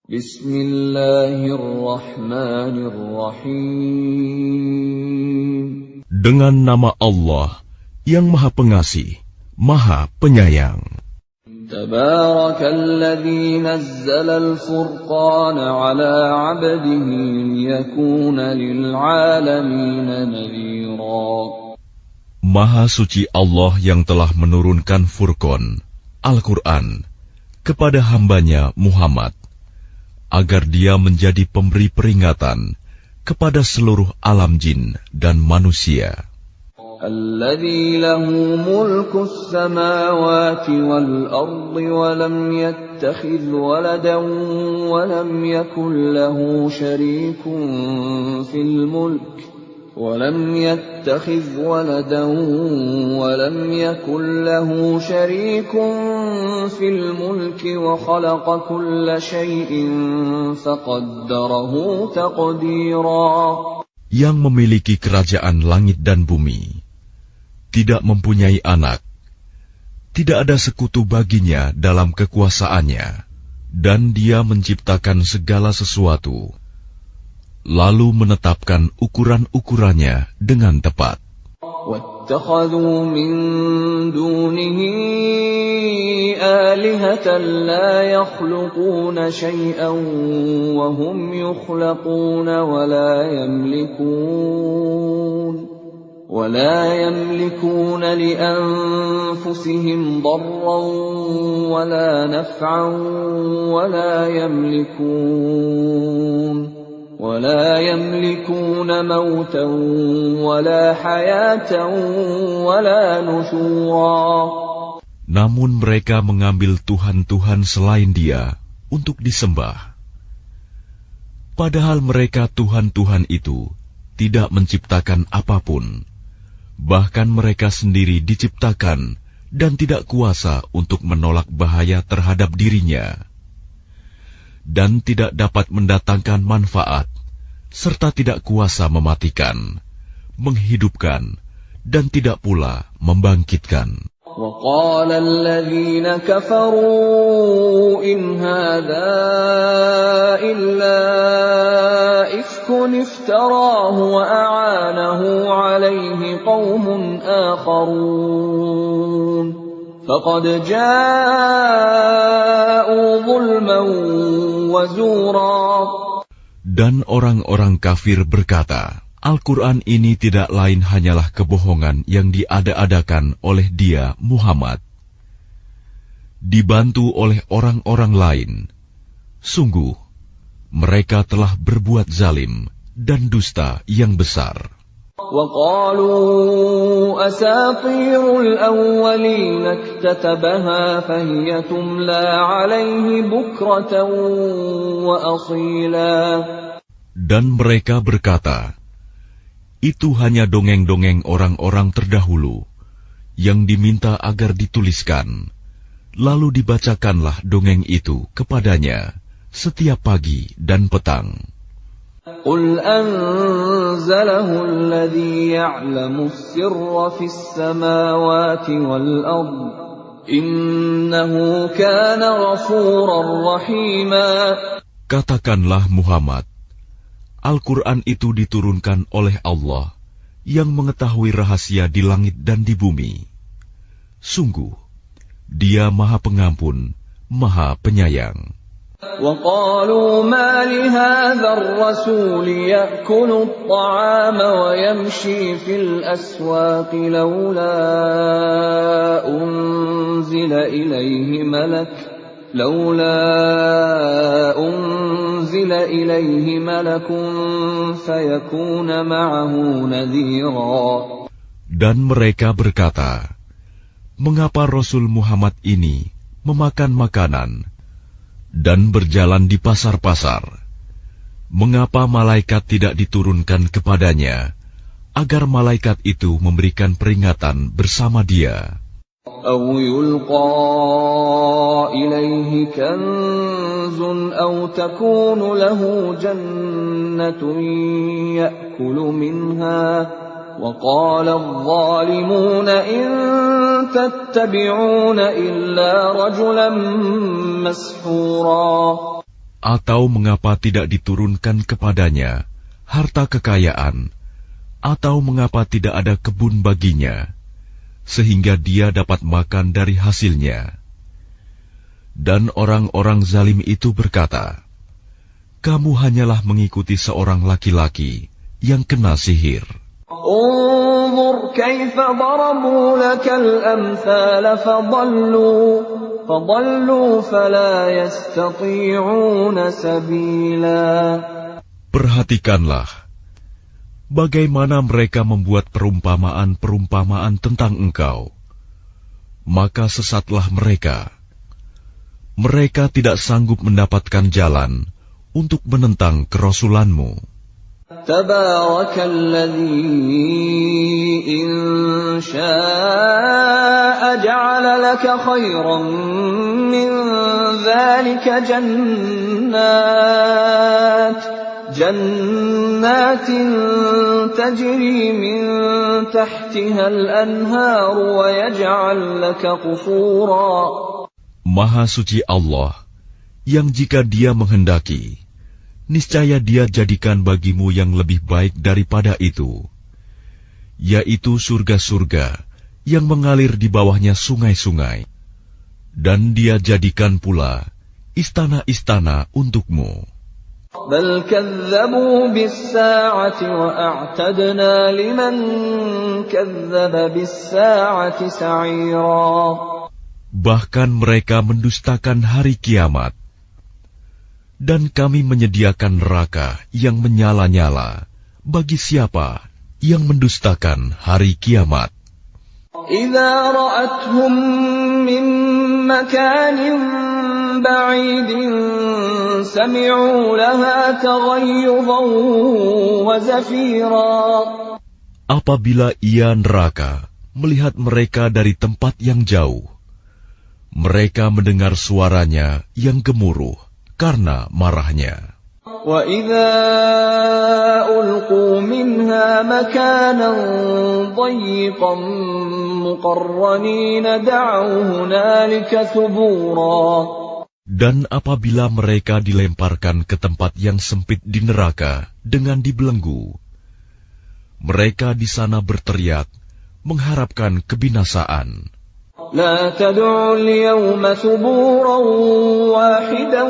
Bismillahirrahmanirrahim. Dengan nama Allah yang Maha Pengasih, Maha Penyayang. Tabarakalladzi nazzalal furqana ala 'abdihi liyakuna lil 'alamina nadhira. Maha suci Allah yang telah menurunkan Furqan, Al-Quran, kepada hambanya Muhammad, agar dia menjadi pemberi peringatan kepada seluruh alam jin dan manusia. Alladzi lahu mulkus samawati wal ardi wa lam yattakhidh waladan wa lam yakul lahu syarikun fil mulk ولم يتخذ ولدا ولم يكن له شريك في الملك وخلق كل شيء فقدره تقديرا. Yang memiliki kerajaan langit dan bumi, tidak mempunyai anak, tidak ada sekutu baginya dalam kekuasaannya, dan dia menciptakan segala sesuatu, lalu menetapkan ukuran-ukurannya dengan tepat. وَاتَّخَذُوا مِن دُونِهِ آلِهَةً لَّا يَخْلُقُونَ شَيْئًا وَهُمْ يُخْلَقُونَ وَلَا يَمْلِكُونَ لِأَنفُسِهِمْ ضَرًّا وَلَا نَفْعًا ولا يملكون موتا ولا حياة ولا نشورا. Namun mereka mengambil Tuhan-Tuhan selain Dia untuk disembah. Padahal mereka Tuhan-Tuhan itu tidak menciptakan apapun. Bahkan mereka sendiri diciptakan dan tidak kuasa untuk menolak bahaya terhadap dirinya, dan tidak dapat mendatangkan manfaat, serta tidak kuasa mematikan, menghidupkan, dan tidak pula membangkitkan. وَقَالَ الَّذِينَ كَفَرُوا إِنْ هَذَا إِلَّا إِفْكٌ افْتَرَاهُ وَأَعَانَهُ عَلَيْهِ قَوْمٌ آخَرُونَ فَقَدْ جَاءُوا ظُلْمًا وَزُورًا. Dan orang-orang kafir berkata, Al-Quran ini tidak lain hanyalah kebohongan yang diada-adakan oleh dia, Muhammad, dibantu oleh orang-orang lain. Sungguh, mereka telah berbuat zalim dan dusta yang besar. وَقَالُوا أَسَاطِيرُ الْأَوَّلِينَ اكْتَتَبَهَا فَهِيَ تُمْلَى عَلَيْهِ بُكْرَةً وَأَصِيلًا. Dan mereka berkata, itu hanya dongeng-dongeng orang-orang terdahulu yang diminta agar dituliskan, lalu dibacakanlah dongeng itu kepadanya setiap pagi dan petang. قُلْ أَنزَلَهُ الَّذِي يَعْلَمُ السِّرَّ فِي السَّمَاوَاتِ وَالْأَرْضِ إِنَّهُ كَانَ غَفُورًا رَّحِيمًا. Katakanlah Muhammad, Al-Quran itu diturunkan oleh Allah yang mengetahui rahasia di langit dan di bumi. Sungguh, Dia Maha Pengampun, Maha Penyayang. وَقَالُوا مَا لِهَذَا الرَّسُولِ يَأْكُلُ الطَّعَامَ وَيَمْشِي فِي الْأَسْوَاقِ لَوْلَا أُنزِلَ إِلَيْهِ مَلَكٌ فَيَكُونَ مَعَهُ نَذِيرًا. Dan mereka berkata, mengapa Rasul Muhammad ini memakan makanan dan berjalan di pasar-pasar? Mengapa malaikat tidak diturunkan kepadanya, agar malaikat itu memberikan peringatan bersama dia? أَوْ يُلْقَى إِلَيْهِ كَنزٌ أَوْ تَكُونُ لَهُ جَنَّةٌ يَأْكُلُ مِنْهَا وَقَالَ الظَّالِمُونَ إِن تَتَّبِعُونَ إِلَّا رَجُلًا مَّسْحُورًا. Atau mengapa tidak diturunkan kepadanya harta kekayaan, atau mengapa tidak ada kebun baginya, sehingga dia dapat makan dari hasilnya? Dan orang-orang zalim itu berkata, kamu hanyalah mengikuti seorang laki-laki yang kena sihir. Unzur kaifa darabu lakal amthal fadallu fala yastati'una sabila. Perhatikanlah bagaimana mereka membuat perumpamaan-perumpamaan tentang engkau, maka sesatlah mereka. Mereka tidak sanggup mendapatkan jalan untuk menentang kerasulanmu. Tabarakalladzi in syaa'a ja'ala laka khairan min dzalika jannatin tajri min tahtiha al-anhar wa yaj'al laka qusura. Maha suci Allah, yang jika Dia menghendaki, niscaya Dia jadikan bagimu yang lebih baik daripada itu, yaitu surga-surga yang mengalir di bawahnya sungai-sungai, dan Dia jadikan pula istana-istana untukmu. Bal kadzabu bis-saa'ati wa a'tadna liman kadzdzaba bis-saa'ati sa'ira. Bahkan mereka mendustakan hari kiamat, dan kami menyediakan neraka yang menyala-nyala bagi siapa yang mendustakan hari kiamat. Idza ra'athum min makanin ba'idin sami'u laha taghayyudan wa zafira. Apabila ia neraka melihat mereka dari tempat yang jauh, mereka mendengar suaranya yang gemuruh karena marahnya. Wa idza ulqu minha makanan dayyiqan muqarranin da'u hunalika thubura. Dan apabila mereka dilemparkan ke tempat yang sempit di neraka dengan dibelenggu, mereka di sana berteriak mengharapkan kebinasaan. La tad'u al-yawma thuburan wahidan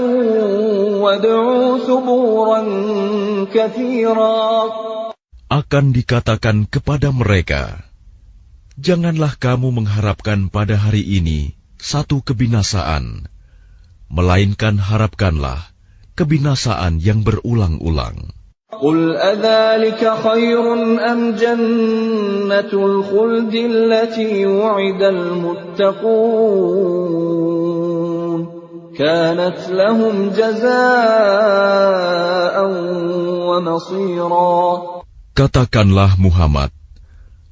wad'u thuburan katsira. Akan dikatakan kepada mereka, janganlah kamu mengharapkan pada hari ini satu kebinasaan, melainkan harapkanlah kebinasaan yang berulang-ulang. Qul adzalika khairun am jannatul khuldi allati wu'idal muttaqun kanat lahum jazaa'an wa masira. Katakanlah Muhammad,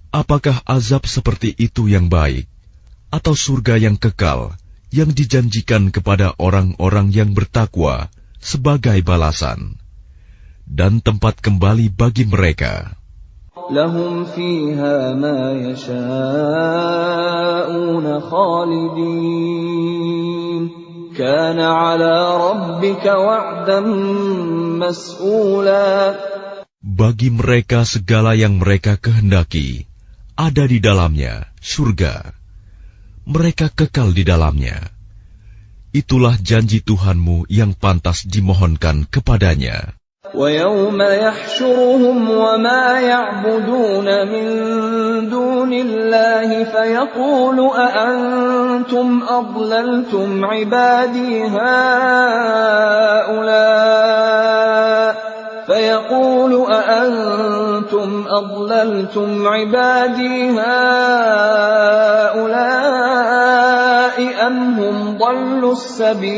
apakah azab seperti itu yang baik, atau surga yang kekal yang dijanjikan kepada orang-orang yang bertakwa sebagai balasan dan tempat kembali bagi mereka? Lahum fiha ma yasha'una khalidin kana 'ala rabbika wa'dan mas'ula. Bagi mereka segala yang mereka kehendaki ada di dalamnya surga. Mereka kekal di dalamnya. Itulah janji Tuhanmu yang pantas dimohonkan kepadanya. وَيَوْمَ يَحْشُرُهُمْ وَمَا يَعْبُدُونَ مِن دُونِ اللَّهِ فَيَقُولُ أَأَنْتُمْ أَضْلَلْتُمْ عِبَادِي هَؤُلَاءِ أَمْ هُمْ ضَلُّوا السَّبِيلَ.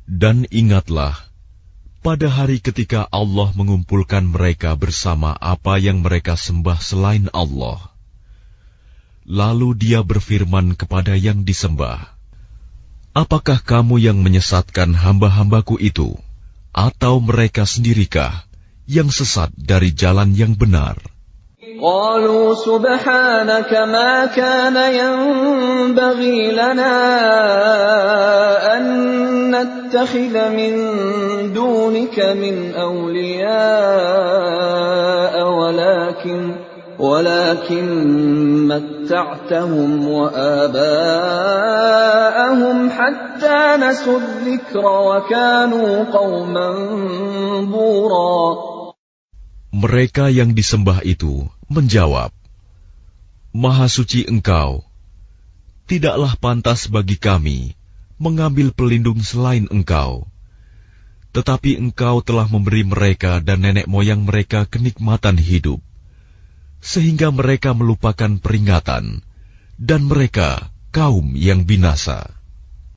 Dan ingatlah pada hari ketika Allah mengumpulkan mereka bersama apa yang mereka sembah selain Allah. Lalu Dia berfirman kepada yang disembah, apakah kamu yang menyesatkan hamba-hambaku itu, atau mereka sendirikah yang sesat dari jalan yang benar? قالوا سبحانك ما كان ينبغي لنا أن نتخذ من دونك من أولياء ولكن متعتهم وآباءهم حتى نسوا الذكر وكانوا قوما بورا. Mereka yang disembah itu menjawab, Maha suci Engkau, tidaklah pantas bagi kami mengambil pelindung selain Engkau. Tetapi Engkau telah memberi mereka dan nenek moyang mereka kenikmatan hidup, sehingga mereka melupakan peringatan, dan mereka kaum yang binasa.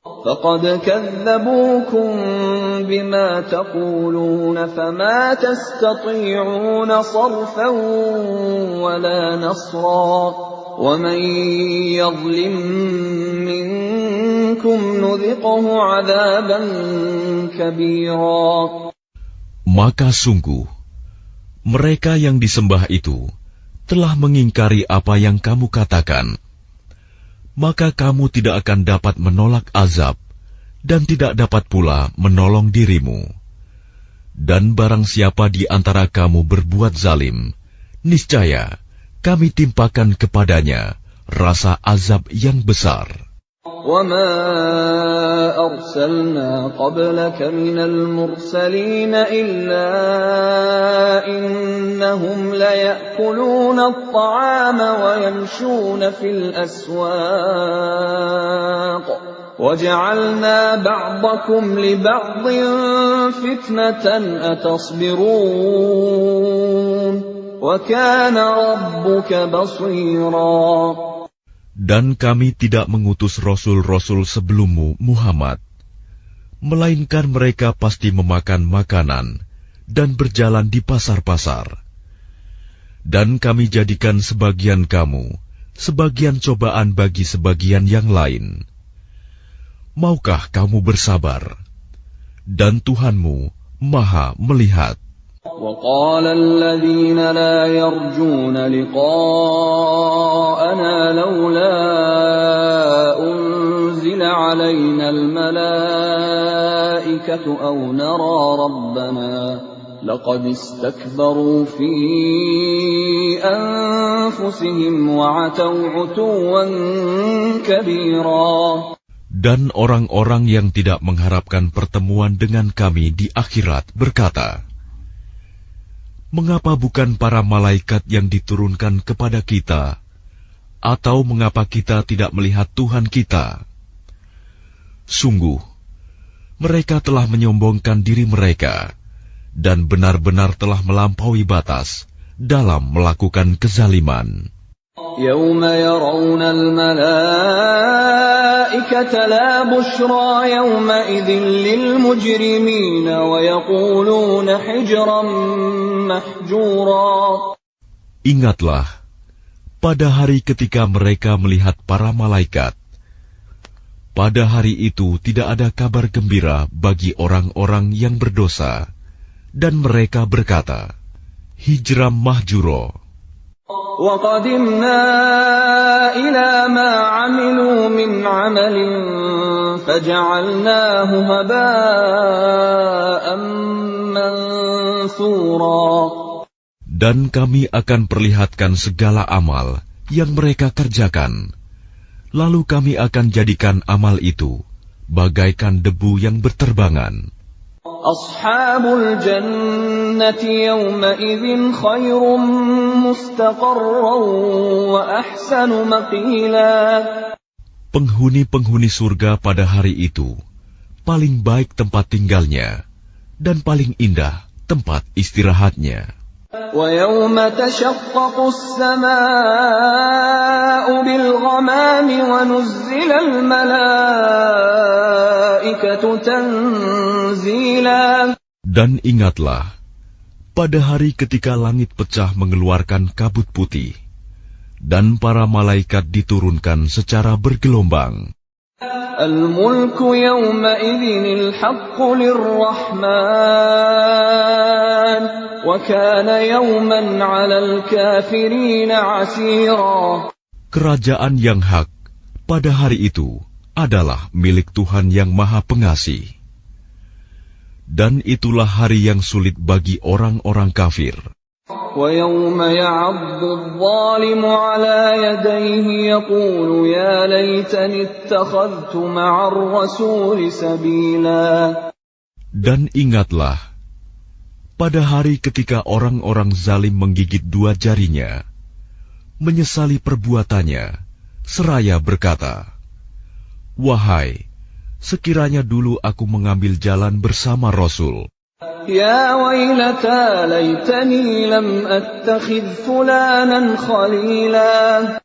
فَقَدْ كَذَّبُوكُمْ بِمَا تَقُولُونَ فَمَا تَسْتَطِيعُونَ صَرْفًا وَلَا نَصْرًا وَمَنْ يَظْلِمْ مِنْكُمْ نُذِقْهُ عَذَابًا كَبِيرًا. Maka sungguh, mereka yang disembah itu telah mengingkari apa yang kamu katakan. Maka kamu tidak akan dapat menolak azab, dan tidak dapat pula menolong dirimu. Dan barang siapa di antara kamu berbuat zalim, niscaya kami timpakan kepadanya rasa azab yang besar. وَمَا أَرْسَلْنَا قَبْلَكَ مِنَ الْمُرْسَلِينَ إِلَّا إِنَّهُمْ لَيَأْكُلُونَ الطَّعَامَ وَيَمْشُونَ فِي الْأَسْوَاقِ وَجَعَلْنَا بَعْضَكُمْ لِبَعْضٍ فِتْنَةً أَتَصْبِرُونَ وَكَانَ رَبُّكَ بَصِيرًا. Dan kami tidak mengutus rasul-rasul sebelummu, Muhammad, melainkan mereka pasti memakan makanan dan berjalan di pasar-pasar. Dan kami jadikan sebagian kamu sebagian cobaan bagi sebagian yang lain. Maukah kamu bersabar? Dan Tuhanmu Maha melihat. وَقَالَ الَّذِينَ لَا يَرْجُونَ لِقَاءَنَا لَوْلَا أُنْزِلَ عَلَيْنَا الْمَلَائِكَةُ أَوْ نَرَى رَبَّنَا لَقَدِ اسْتَكْبَرُوا فِي أَنفُسِهِمْ وَعَتَوْا عُتُوًّا كَبِيرًا. Dan orang-orang yang tidak mengharapkan pertemuan dengan kami di akhirat berkata, mengapa bukan para malaikat yang diturunkan kepada kita? Atau mengapa kita tidak melihat Tuhan kita? Sungguh, mereka telah menyombongkan diri mereka, dan benar-benar telah melampaui batas dalam melakukan kezaliman. يَوْمَ يَرَوْنَ الْمَلَائِكَةَ لَا بُشْرَى يَوْمَئِذٍ لِلْمُجْرِمِينَ وَيَقُولُونَ حِجْرًا مَحْجُورًا. Ingatlah, pada hari ketika mereka melihat para malaikat, pada hari itu tidak ada kabar gembira bagi orang-orang yang berdosa, dan mereka berkata, hijram mahjuro. وَقَدِمْنَا إِلَى مَا عَمِلُوا مِنْ عَمَلٍ فَجَعَلْنَاهُ هَبَاءً مَنْثُورًا. Dan kami akan perlihatkan segala amal yang mereka kerjakan, lalu kami akan jadikan amal itu bagaikan debu yang berterbangan. Ashabul jannati yawma idzin khairum mustaqarran wa ahsanu maqila. Penghuni-penghuni surga pada hari itu paling baik tempat tinggalnya dan paling indah tempat istirahatnya. Wa yawma tashaqqaqu as-samaa'u bil ghamami wa nuzzila al malaa'ikatu tanzila. Dan ingatlah, pada hari ketika langit pecah mengeluarkan kabut putih, dan para malaikat diturunkan secara bergelombang. الملك يومئذ الحق للرحمن وكان يوما على الكافرين عسيرا. Kerajaan yang hak pada hari itu adalah milik Tuhan yang Maha Pengasih. Dan itulah hari yang sulit bagi orang-orang kafir. وَيَوْمَ يَعَضُّ الظَّالِمُ عَلَى يَدَيْهِ يَقُولُ يَا لَيْتَنِي اتَّخَذْتُ مَعَ الرَّسُولِ سَبِيلًا. Dan ingatlah, pada hari ketika orang-orang zalim menggigit dua jarinya, menyesali perbuatannya, seraya berkata, "Wahai, sekiranya dulu aku mengambil jalan bersama Rasul. Ya wailata laitani lam attakhidh fulanan khalila."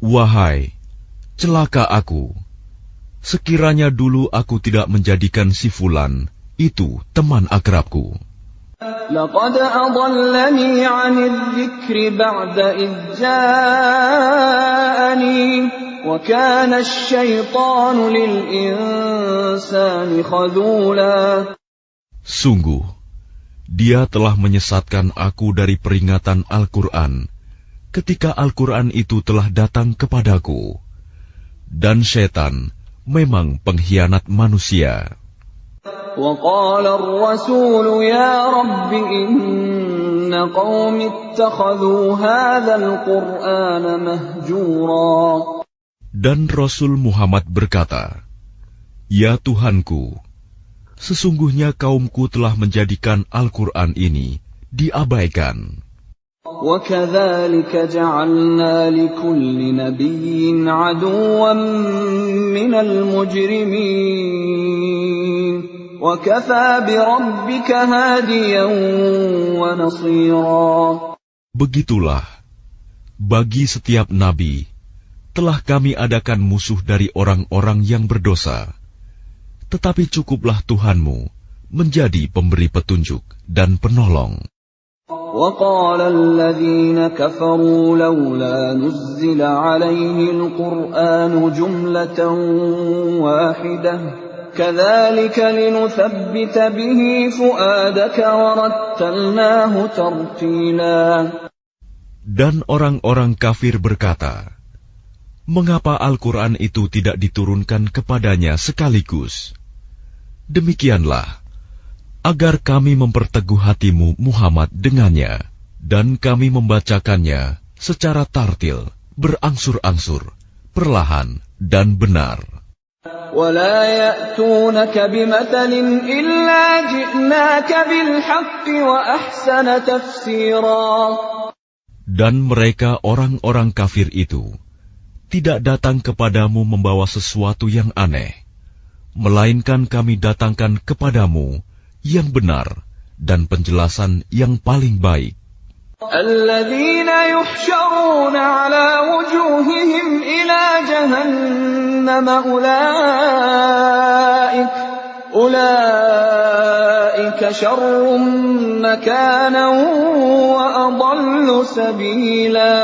Wahai, celaka aku, sekiranya dulu aku tidak menjadikan si Fulan itu teman akrabku. Laqad adallani 'anil dzikri ba'da idh ja'ani wa kana asy-syaitanu lil insani khadula. Sungguh, dia telah menyesatkan aku dari peringatan Al-Quran ketika Al-Quran itu telah datang kepadaku. Dan syaitan memang pengkhianat manusia. وقال الرسول يا رب إن قوم اتخذوا هذا القرآن مهجورا. Dan Rasul Muhammad berkata, "Ya Tuhanku, sesungguhnya kaumku telah menjadikan Al-Quran ini diabaikan." وَكَذَلِكَ جَعَلْنَا لِكُلِّ نَبِيٍّ عَدُوًّا مِّنَ الْمُجْرِمِينَ وَكَفَى بِرَبِّكَ هَادِيًا وَنَصِيرًا. Begitulah, bagi setiap nabi telah kami adakan musuh dari orang-orang yang berdosa. Tetapi cukuplah Tuhanmu menjadi pemberi petunjuk dan penolong. وَقَالَ الَّذِينَ كَفَرُوا لَوْلَا نُزِّلَ عَلَيْهِ الْقُرْآنُ جُمْلَةً وَاحِدَةً كَذَلِكَ لِنُثَبِّتَ بِهِ فُؤَادَكَ وَرَتَّلْنَاهُ تَرْتِيلًا. Dan orang-orang kafir berkata, "Mengapa Al-Quran itu tidak diturunkan kepadanya sekaligus?" Demikianlah, agar kami memperteguh hatimu Muhammad dengannya, dan kami membacakannya secara tartil, berangsur-angsur, perlahan dan benar. وَلَا يَأْتُونَكَ بِمَثَلٍ إِلَّا جِئْنَاكَ بِالْحَقِّ وَأَحْسَنَ تَفْسِيرًا. Dan mereka orang-orang kafir itu tidak datang kepadamu membawa sesuatu yang aneh, melainkan kami datangkan kepadamu yang benar dan penjelasan yang paling baik. الَّذِينَ يُحْشَرُونَ عَلَى وُجُوهِهِمْ إِلَى جَهَنَّمَ أُولَئِكَ شَرٌّ مَكَانًا وَأَضَلُّ سَبِيلًا.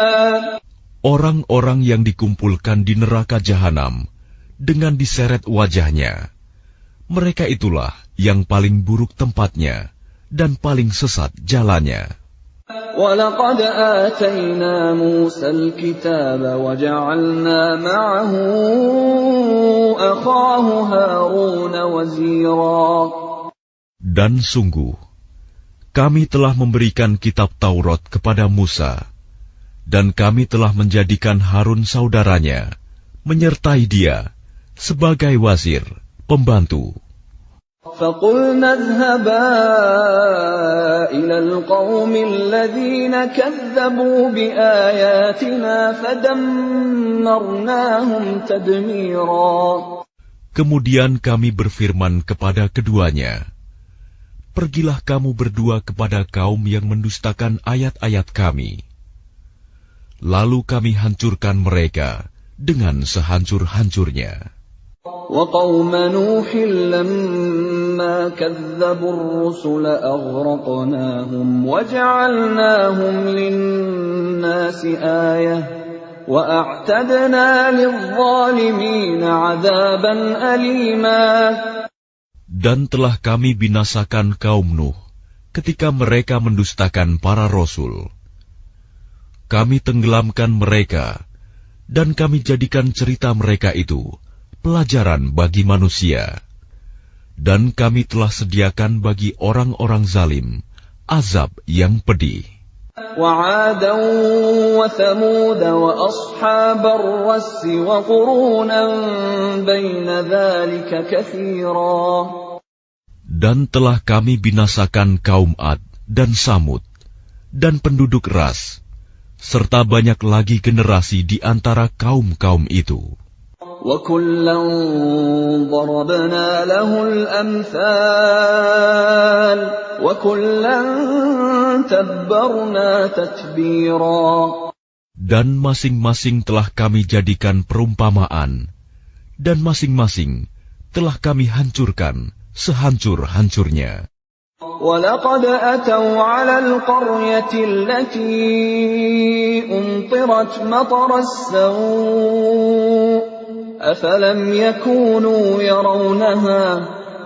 Orang-orang yang dikumpulkan di neraka jahanam dengan diseret wajahnya, mereka itulah yang paling buruk tempatnya dan paling sesat jalannya. وَلَقَدْ آتَيْنَا مُوسَى الْكِتَابَ وَجَعَلْنَا مَعَهُ أَخَاهُ هَارُونَ وَزِيرًا. Dan sungguh, kami telah memberikan kitab Taurat kepada Musa, dan kami telah menjadikan Harun saudaranya, menyertai dia sebagai wazir, pembantu. فَقُلْنَا اذْهَبَا إِلَى الْقَوْمِ الَّذِينَ كَذَّبُوا بِآيَاتِنَا فَدَمَّرْنَاهُمْ تَدْمِيرًا. Kemudian kami berfirman kepada keduanya, "Pergilah kamu berdua kepada kaum yang mendustakan ayat-ayat kami." Lalu kami hancurkan mereka dengan sehancur-hancurnya. وَقَوْمَ نُوحٍ لَمَّا كَذَّبُوا الرُّسُلَ أَغْرَقْنَاهُمْ وَجَعَلْنَاهُمْ لِلنَّاسِ آيَةً وأعتدنا للظالمين عذابا أليما. Dan telah kami binasakan kaum Nuh ketika mereka mendustakan para rasul. Kami tenggelamkan mereka, dan kami jadikan cerita mereka itu pelajaran bagi manusia. Dan kami telah sediakan bagi orang-orang zalim azab yang pedih. وعادا وثمود وأصحاب الرس وقرونا بين ذلك كثيرا. Dan telah kami binasakan kaum Ad dan Samud dan penduduk Ras, serta banyak lagi generasi di antara kaum-kaum itu. وَكُلًّا ضَرَبْنَا لَهُ الْأَمْثَالَ وَكُلًّا تَبَّرْنَا تَتْبِيرًا. Dan masing-masing telah kami jadikan perumpamaan, dan masing-masing telah kami hancurkan sehancur-hancurnya. وَلَقَدْ أَتَوْا عَلَى الْقَرْيَةِ الَّتِي أُمْطِرَتْ مَطَرَ السَّوْءِ أَفَلَمْ يَكُونُوا يَرَوْنَهَا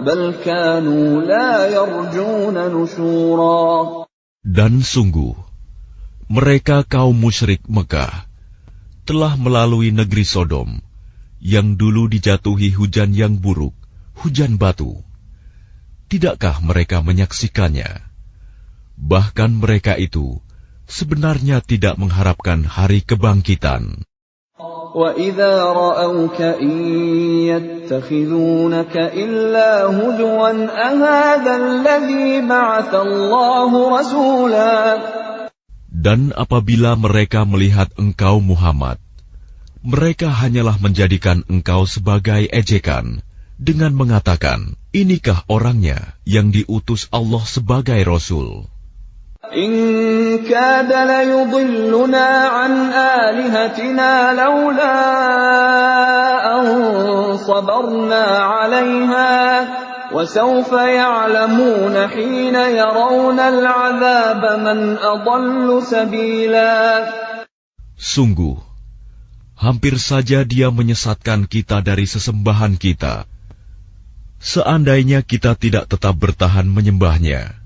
بَلْ كَانُوا لَا يَرْجُونَ نُشُورًا. Dan sungguh, mereka kaum musyrik Mekah telah melalui negeri Sodom, yang dulu dijatuhi hujan yang buruk, hujan batu. Tidakkah mereka menyaksikannya? Bahkan mereka itu sebenarnya tidak mengharapkan hari kebangkitan. وَإِذَا رَأَوْكَ إِن يَتَّخِذُونَكَ إِلَّا هُزُوًا أَهَذَا الَّذِي بَعَثَ اللَّهُ رَسُولًا. Dan apabila mereka melihat engkau Muhammad, mereka hanyalah menjadikan engkau sebagai ejekan dengan mengatakan, inikah orangnya yang diutus Allah sebagai Rasul? إِن كَادَ لَيُضِلُّنَا عَنْ آلِهَتِنَا لَوْلَا أَن صَبَرْنَا عَلَيْهَا وَسَوْفَ يَعْلَمُونَ حِينَ يَرَوْنَ الْعَذَابَ مَنْ أَضَلُّ سَبِيلًا. Sungguh, hampir saja dia menyesatkan kita dari sesembahan kita. Seandainya kita tidak tetap bertahan menyembahnya,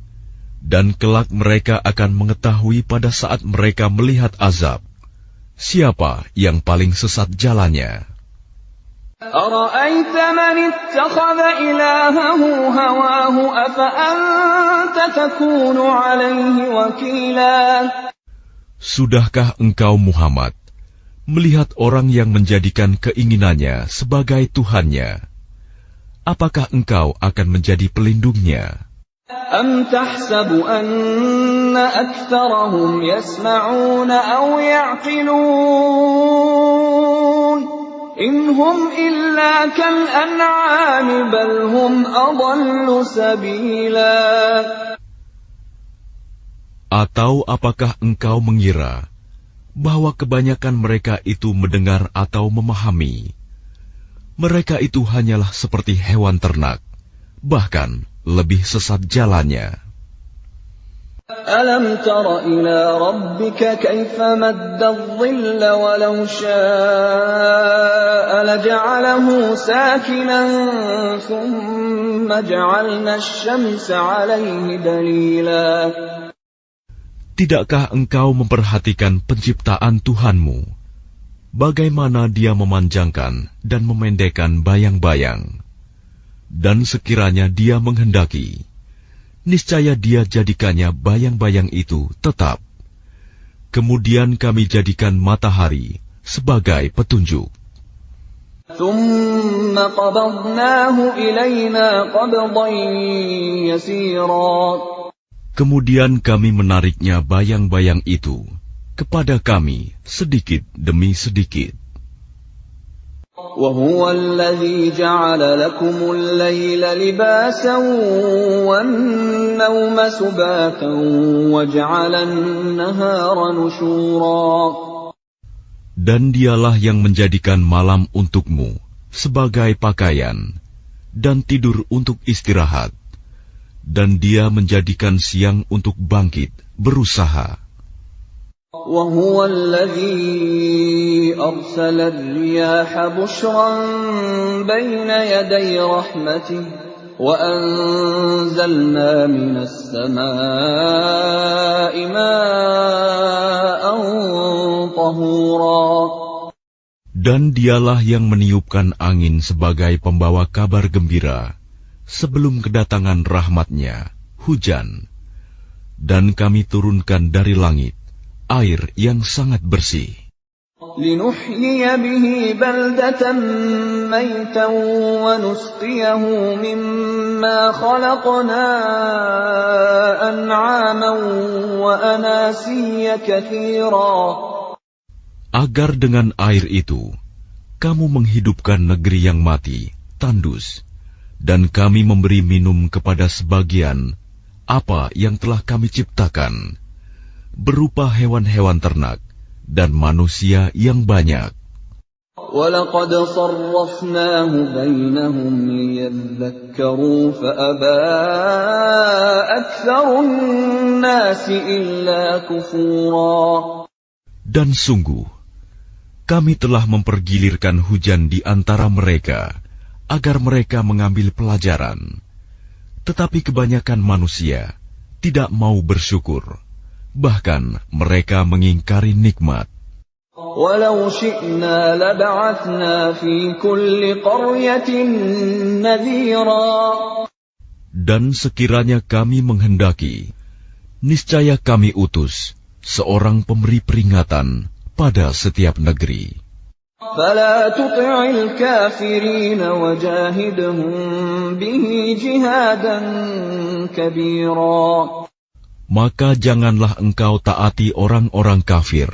dan kelak mereka akan mengetahui pada saat mereka melihat azab, siapa yang paling sesat jalannya. أَرَأَيْتَ مَنِ اتَّخَذَ إِلَٰهَهُ هَوَاهُ أَفَأَنتَ تَكُونُ عَلَيْهِ وَكِيلًا. Sudahkah engkau Muhammad melihat orang yang menjadikan keinginannya sebagai Tuhannya? Apakah engkau akan menjadi pelindungnya? أَمْ تَحْسَبُ أَنَّ أَكْثَرَهُمْ يَسْمَعُونَ أَوْ يَعْقِلُونَ إِنْ هُمْ إِلَّا كَالْأَنْعَامِ بَلْ هُمْ أَضَلُّ سَبِيلًا. Atau apakah engkau mengira bahwa kebanyakan mereka itu mendengar atau memahami? Mereka itu hanyalah seperti hewan ternak, bahkan lebih sesat jalannya. أَلَمْ تَرَ إِلَى رَبِّكَ كَيْفَ مَدَّ الظِّلَّ وَلَوْ شَاءَ لَجَعَلَهُ سَاكِنًا ثُمَّ جَعَلْنَا الشَّمْسَ عَلَيْهِ دَلِيلًا. Tidakkah engkau memperhatikan penciptaan Tuhanmu, bagaimana Dia memanjangkan dan memendekkan bayang-bayang? Dan sekiranya Dia menghendaki, niscaya Dia jadikannya bayang-bayang itu tetap. Kemudian kami jadikan matahari sebagai petunjuk. ثُمَّ قَبَضْنَاهُ إِلَيْنَا قَبْضًا يَسِيرًا. Kemudian kami menariknya bayang-bayang itu kepada kami sedikit demi sedikit. وَهُوَ الَّذِي جَعَلَ لَكُمُ اللَّيْلَ لِبَاسًا وَالنَّوْمَ سُبَاتًا وَجَعَلَ النَّهَارَ نُشُورًا. Dan Dialah yang menjadikan malam untukmu sebagai pakaian, dan tidur untuk istirahat, dan Dia menjadikan siang untuk bangkit, berusaha. وهو الذي أرسل الرياح بشرا بين يدي رحمته وأنزلنا من السماء ماء طهورا. Dan dialah yang meniupkan angin sebagai pembawa kabar gembira sebelum kedatangan rahmat-Nya, hujan. Dan kami turunkan dari langit air yang sangat bersih. لِنُحْيِيَ بِهِ بَلْدَةً مَيْتًا وَنُسْقِيَهُ مِمَّا خَلَقْنَا أَنْعَامًا وَأَنَاسِيَّ كَثِيرًا. Agar dengan air itu kamu menghidupkan negeri yang mati, tandus, dan kami memberi minum kepada sebagian apa yang telah kami ciptakan, berupa hewan-hewan ternak dan manusia yang banyak. وَلَقَدْ صَرَّفْنَاهُ بَيْنَهُمْ لِيَذَّكَّرُوا فَأَبَى أَكْثَرُ النَّاسِ إِلَّا كُفُورًا. Dan sungguh, kami telah mempergilirkan hujan di antara mereka, agar mereka mengambil pelajaran. Tetapi kebanyakan manusia tidak mau bersyukur, bahkan mereka mengingkari nikmat. وَلَوْ شِئْنَا لَبَعَثْنَا فِي كُلِّ قَرْيَةٍ نَذِيرًا. Dan sekiranya kami menghendaki, niscaya kami utus seorang pemberi peringatan pada setiap negeri. فَلَا تُطِعِ الْكَافِرِينَ وَجَاهِدْهُمْ بِهِ جِهَادًا كَبِيرًا. Maka janganlah engkau taati orang-orang kafir,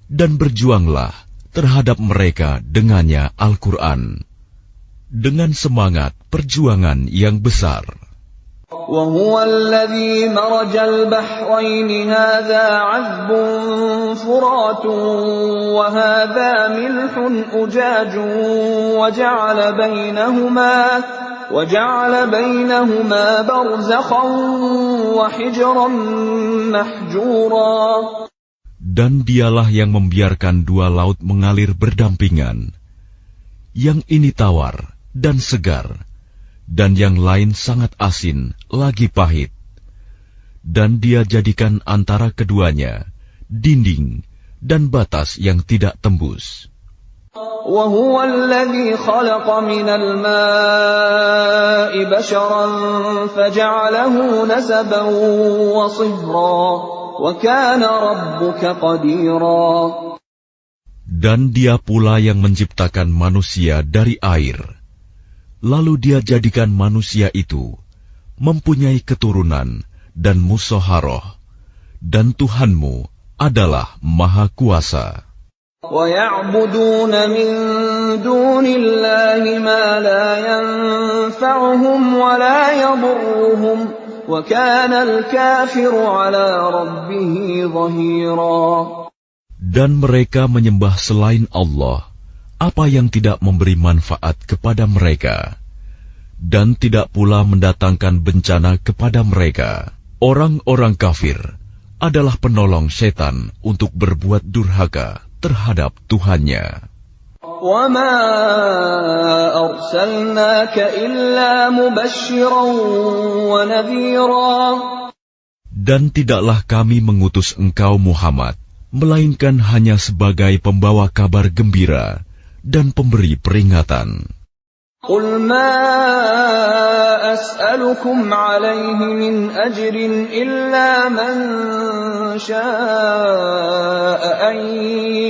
dan berjuanglah terhadap mereka dengannya Al-Quran, dengan semangat perjuangan yang besar. وَهُوَ الَّذِي مَرَجَ الْبَحْرَيْنِ هَذَا عَذْبٌ فُرَاتٌ وَهَذَا مِلْحٌ أُجَاجٌ وَجَعَلَ بَيْنَهُمَا بَرْزَخًا وَحِجْرًا مَحْجُورًا. Dan dialah yang membiarkan dua laut mengalir berdampingan, yang ini tawar dan segar, dan yang lain sangat asin lagi pahit. Dan Dia jadikan antara keduanya dinding dan batas yang tidak tembus. وَهُوَ الَّذِي خَلَقَ مِنَ الْمَاءِ بَشَرًا فَجَعَلَهُ نَسَبًا وَصِهْرًا وَكَانَ رَبُّكَ قَدِيرًا. Dan Dia pula yang menciptakan manusia dari air, lalu Dia jadikan manusia itu mempunyai keturunan dan musyawarah, dan Tuhanmu adalah Maha Kuasa. وَيَعْبُدُونَ مِن دُونِ اللَّهِ مَا لَا يَنفَعُهُمْ وَلَا يَضُرُّهُمْ وَكَانَ الْكَافِرُ عَلَى رَبِّهِ ظَهِيرًا. Dan mereka menyembah selain Allah apa yang tidak memberi manfaat kepada mereka, dan tidak pula mendatangkan bencana kepada mereka. Orang-orang kafir adalah penolong setan untuk berbuat durhaka terhadap Tuhannya. وَمَا أَرْسَلْنَاكَ إِلَّا مُبَشِّرًا وَنَذِيرًا. Dan tidaklah kami mengutus engkau Muhammad, melainkan hanya sebagai pembawa kabar gembira dan pemberi peringatan. قُلْ مَا أَسْأَلُكُمْ عَلَيْهِ مِنْ أَجْرٍ إِلَّا مَنْ شَاءَ أَنْ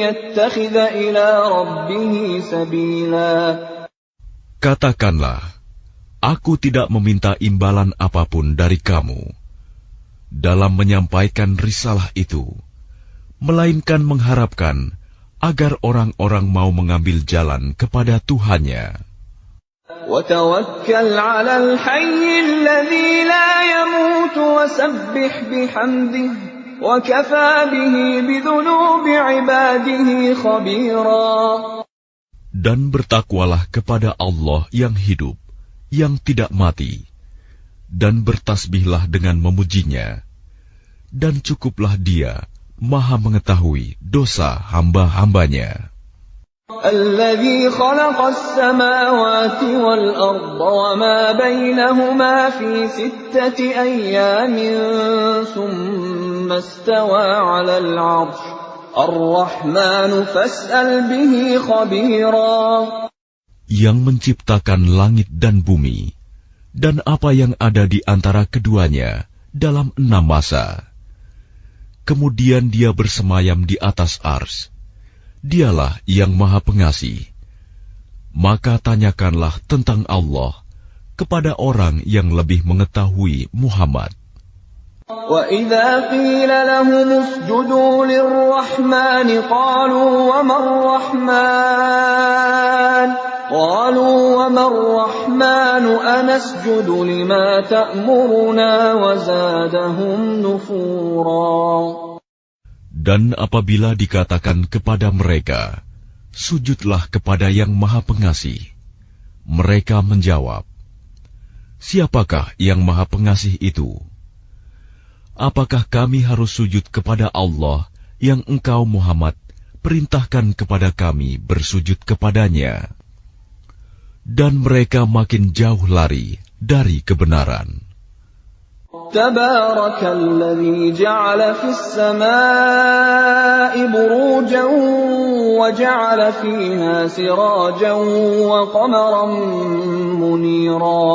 يَتَّخِذَ إِلَى رَبِّهِ سَبِيلًا. Katakanlah, aku tidak meminta imbalan apapun dari kamu dalam menyampaikan risalah itu, melainkan mengharapkan agar orang-orang mau mengambil jalan kepada Tuhannya. وَتَوَكَّلْ عَلَى الْحَيِّ الَّذِي لَا يَمُوتُ وَسَبِّحْ بِحَمْدِهِ وَكَفَى بِهِ بِذُنُوبِ عِبَادِهِ خَبِيرًا. Dan bertakwalah kepada Allah yang hidup, yang tidak mati, dan bertasbihlah dengan memujinya, dan cukuplah Dia Maha mengetahui dosa hamba-hambanya. الذي خلق السماوات والأرض وما بينهما في 6 أيام ثم استوى على العرش الرحمن فاسأل به خبيرا. Yang menciptakan langit dan bumi dan apa yang ada di antara keduanya dalam 6 masa. Kemudian dia bersemayam di atas ars. Dialah yang Maha Pengasih. Maka tanyakanlah tentang Allah kepada orang yang lebih mengetahui Muhammad. وَإِذَا قِيلَ لَهُمُ اسْجُدُوا لِلرَّحْمَنِ قَالُوا وَمَا الرَّحْمَنُ أَنَسْجُدُ لِمَا تَأْمُرُنَا وَزَادَهُمْ نُفُورًا. Dan apabila dikatakan kepada mereka, sujudlah kepada yang Maha Pengasih, mereka menjawab, siapakah yang Maha Pengasih itu? Apakah kami harus sujud kepada Allah yang engkau Muhammad perintahkan kepada kami bersujud kepadanya? Dan mereka makin jauh lari dari kebenaran. تبارك الذي جعل في السماء بروجا وجعل فيها سراجا وقمرا منيرا.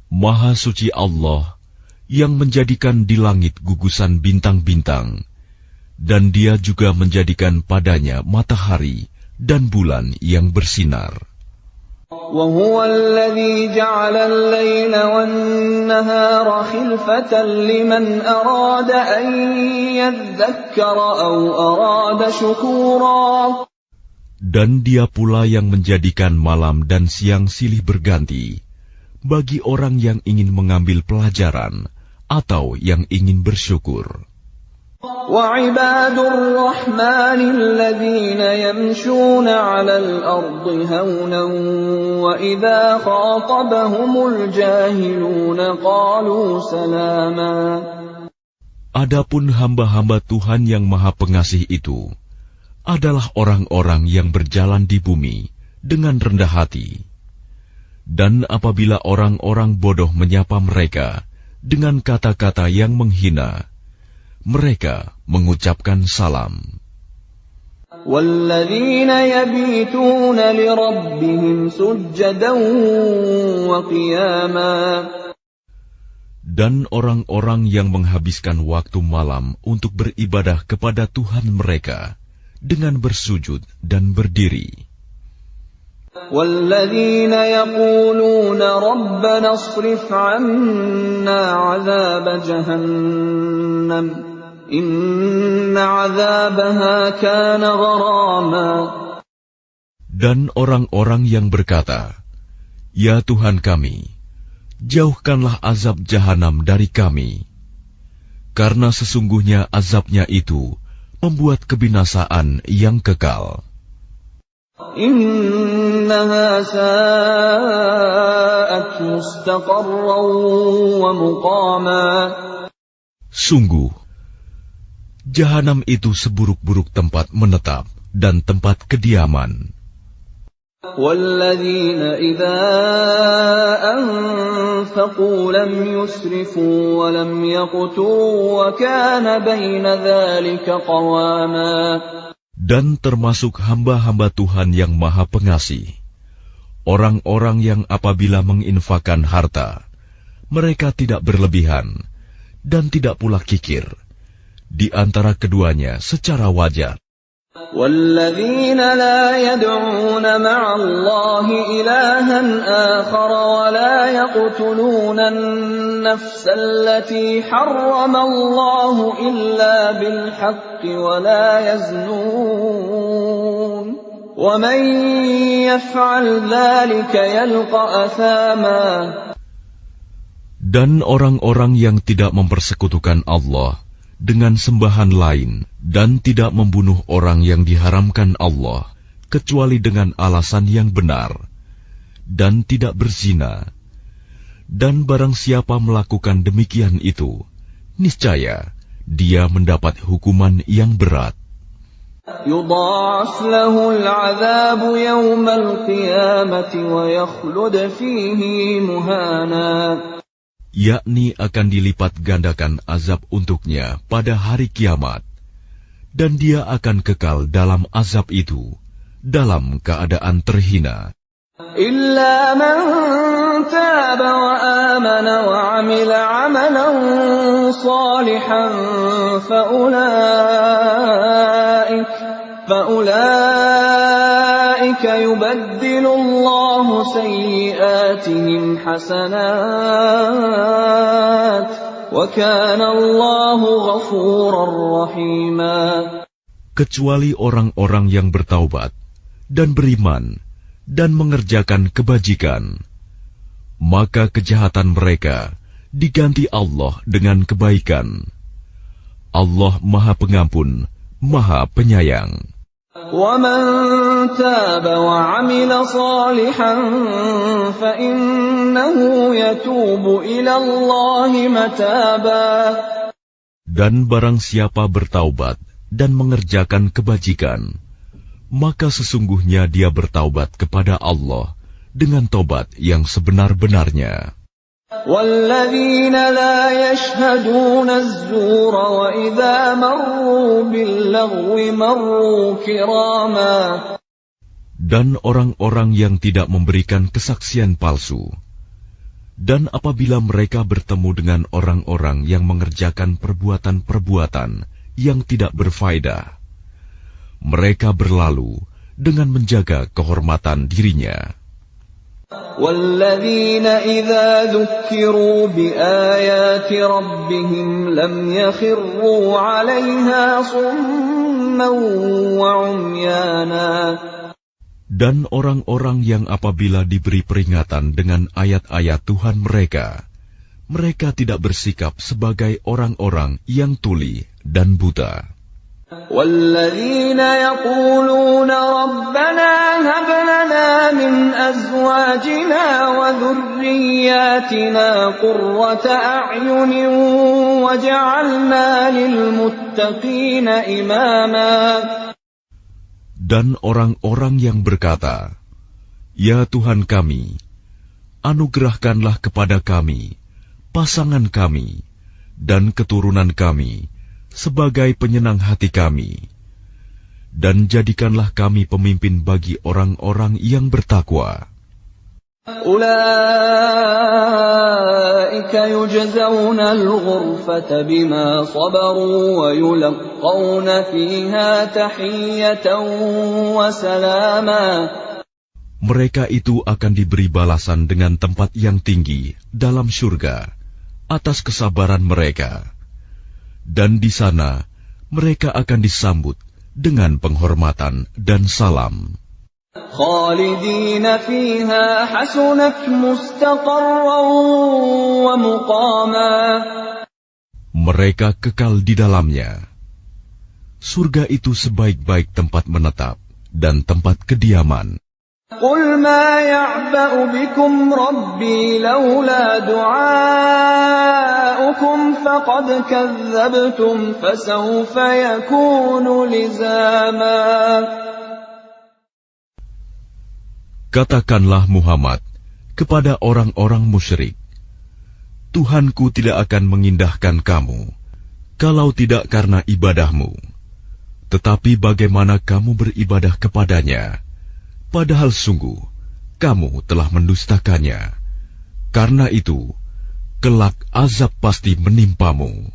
Maha suci Allah yang menjadikan di langit gugusan bintang-bintang, dan Dia juga menjadikan padanya matahari dan bulan yang bersinar. وهو الذي جعل الليل والنهار خلفة لمن أراد أن يذكر أو أراد شكورا. Dan Dia pula yang menjadikan malam dan siang silih berganti bagi orang yang ingin mengambil pelajaran atau yang ingin bersyukur. وعباد الرحمن الذين يمشون على الأرض هونا وإذا خاطبهم الجاهلون قالوا سلاما. Adapun hamba-hamba Tuhan yang Maha Pengasih itu adalah orang-orang yang berjalan di bumi dengan rendah hati. Dan apabila orang-orang bodoh menyapa mereka dengan kata-kata yang menghina, mereka mengucapkan salam. وَالَّذِينَ يَبِيتُونَ لِرَبِّهِمْ سُجَّدًا وَقِيَامًا. Dan orang-orang yang menghabiskan waktu malam untuk beribadah kepada Tuhan mereka dengan bersujud dan berdiri. وَالَّذِينَ يَقُولُونَ رَبَّنَا اصْرِفْ عَنَّا عَذَابَ جَهَنَّمَ إِنَّ عَذَابَهَا كَانَ غَرَامًا. Dan orang-orang yang berkata, Ya Tuhan kami, jauhkanlah azab jahanam dari kami, karena sesungguhnya azabnya itu membuat kebinasaan yang kekal. إِنَّهَا سَاءَتْ مُسْتَقَرًّا وَمُقَامًا. Sungguh, jahanam itu seburuk-buruk tempat menetap dan tempat kediaman. وَالَّذِينَ إِذَا أَنفَقُوا لَمْ يُسْرِفُوا وَلَمْ يَقْتُرُوا وَكَانَ بَيْنَ ذَلِكَ قَوَامًا. Dan termasuk hamba-hamba Tuhan yang Maha Pengasih, orang-orang yang apabila menginfakkan harta, mereka tidak berlebihan dan tidak pula kikir, di antara keduanya secara wajar. وَالَّذِينَ لَا يَدْعُونَ مَعَ اللَّهِ إِلَٰهًا آخَرَ وَلَا يَقْتُلُونَ النَّفْسَ الَّتِي حَرَّمَ اللَّهُ إِلَّا بِالْحَقِّ وَلَا يَزْنُونَ وَمَن يَفْعَلْ ذَلِكَ يَلْقَ أَثَامًا. Dan orang-orang yang tidak mempersekutukan Allah dengan sembahan lain dan tidak membunuh orang yang diharamkan Allah kecuali dengan alasan yang benar dan tidak berzina, dan barang siapa melakukan demikian itu, niscaya dia mendapat hukuman yang berat. يضاعف له العذاب يوم القيامة ويخلد فيه مهانا. Yakni akan dilipat gandakan azab untuknya pada hari kiamat, dan dia akan kekal dalam azab itu, dalam keadaan terhina. إلا من تاب وآمن وعمل عملا صالحا فأولئك يبدل الله سيئاتهم حسنات وكان الله غفورا رحيما. Kecuali orang-orang yang bertaubat dan beriman dan mengerjakan kebajikan, maka kejahatan mereka diganti Allah dengan kebaikan. Allah Maha Pengampun, Maha Penyayang. وَمَن تَابَ وَعَمِلَ صَالِحًا فَإِنَّهُ يَتُوبُ إِلَى اللَّهِ مَتَابًا. Dan barang siapa bertaubat dan mengerjakan kebajikan, maka sesungguhnya dia bertaubat kepada Allah dengan tobat yang sebenar-benarnya. وَالَّذِينَ لَا يَشْهَدُونَ الزُّورَ وَإِذَا مَرُّوا بِاللَّغْوِ مَرُّوا كِرَامًا. Dan orang-orang yang tidak memberikan kesaksian palsu, dan apabila mereka bertemu dengan orang-orang yang mengerjakan perbuatan-perbuatan yang tidak berfaedah, mereka berlalu dengan menjaga kehormatan dirinya. وَالَّذِينَ إِذَا ذُكِّرُوا بِآيَاتِ رَبِّهِمْ لَمْ يَخِرُّوا عَلَيْهَا صُمًّا وَعُمْيَانًا. Dan orang-orang yang apabila diberi peringatan dengan ayat-ayat Tuhan mereka, mereka tidak bersikap sebagai orang-orang yang tuli dan buta. وَالَّذِينَ يَقُولُونَ رَبَّنَا هَبْ لَنَا مِنْ أَزْوَاجِنَا وَذُرِّيَّاتِنَا قُرَّةَ أَعْيُنٍ وَاجْعَلْنَا لِلْمُتَّقِينَ إِمَامًا. Dan orang-orang yang berkata, "Ya Tuhan kami, anugerahkanlah kepada kami, pasangan kami, dan keturunan kami, sebagai penyenang hati kami, dan jadikanlah kami pemimpin bagi orang-orang yang bertakwa." أُولَئِكَ يُجْزَوْنَ الْغُرْفَةَ بِمَا صَبَرُوا وَيُلَقَّوْنَ فِيهَا تَحِيَّةً وَسَلَامًا. Mereka itu akan diberi balasan dengan tempat yang tinggi dalam syurga atas kesabaran mereka. Dan di sana mereka akan disambut dengan penghormatan dan salam. خَالِدِينَ فِيهَا حَسُنَتْ مُسْتَقَرًّا وَمُقَامًا. Mereka kekal di dalamnya. Surga itu sebaik-baik tempat menetap dan tempat kediaman. قُلْ مَا يَعْبَأُ بِكُمْ رَبِّي لَوْلَا دُعَاؤُكُمْ فَقَدْ كَذَّبْتُمْ فَسَوْفَ يَكُونُ لِزَامًا. Katakanlah Muhammad kepada orang-orang musyrik, Tuhanku tidak akan mengindahkan kamu, kalau tidak karena ibadahmu. Tetapi bagaimana kamu beribadah kepadanya, padahal sungguh kamu telah mendustakannya. Karena itu, kelak azab pasti menimpamu.